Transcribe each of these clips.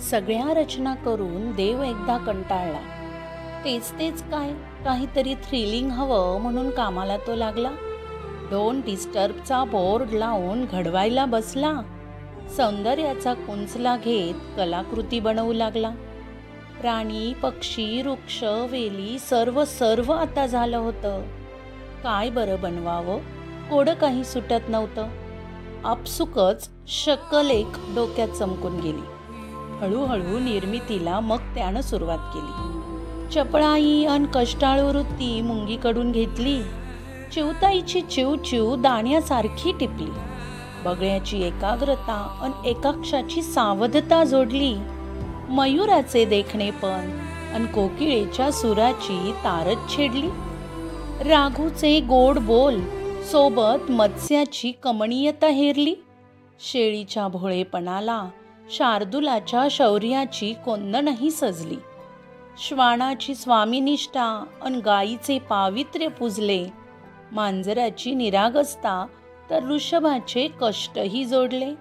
सगळ्या रचना करून देव एकदा कंटाळला. तेच तेच काय, काहीतरी थ्रिलिंग हवं म्हणून कामाला तो लागला. डोंट डिस्टर्बचा बोर्ड लावून घडवायला बसला. सौंदर्याचा कुंचला घेत कलाकृती बनवू लागला. प्राणी, पक्षी, वृक्ष, वेली सर्व सर्व आता झालं होतं. काय बरं बनवावं, कोडं काही सुटत नव्हतं. आपसुकच शकल एक डोक्यात चमकून गेली. हळूहळू निर्मितीला मग त्यानं सुरुवात केली. चपळाई अन कष्टाळू वृत्ती मुंगीकडून घेतली. चिवताईची चिवचिव दाण्यासारखी टिपली. बगळ्याची एकाग्रता अन एकाक्षाची सावधता जोडली. मयुराचे देखणेपण अन कोकिळेच्या सुराची तारच छेडली. राघूचे गोड बोल सोबत मत्स्याची कमनीयता हेरली. शेळीच्या भोळेपणाला शार्दुलाच्या शौर्याची कोंदणही सजली. श्वानाची स्वामीनिष्ठा अन गायीचे पावित्र्य पुजले. मांजराची निरागसता तर ऋषभाचे कष्टही जोडले.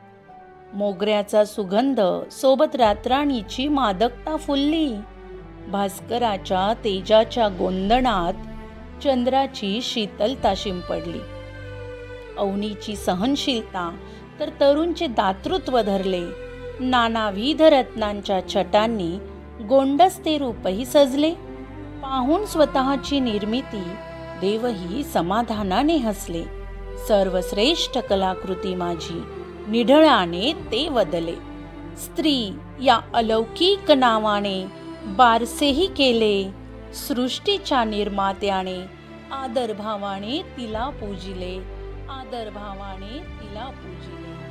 मोगऱ्याचा सुगंध सोबत रातराणीची मादकता फुलली. भास्कराच्या तेजाच्या गोंधणात चंद्राची शीतलता शिंपडली. अवनीची सहनशीलता तर तरुणचे दातृत्व धरले. नानाविध रत्नांच्या छटांनी गोंडसते रूपही सजले. पाहून स्वतःची निर्मिती देवही समाधानाने हसले. सर्वश्रेष्ठ कलाकृती माझी निढळाने ते वदले. स्त्री या अलौकिक नावाने बारसेही केले. सृष्टीच्या निर्मात्याने आदरभावाने तिला पूजिले. आदरभावाने तिला पूजिले.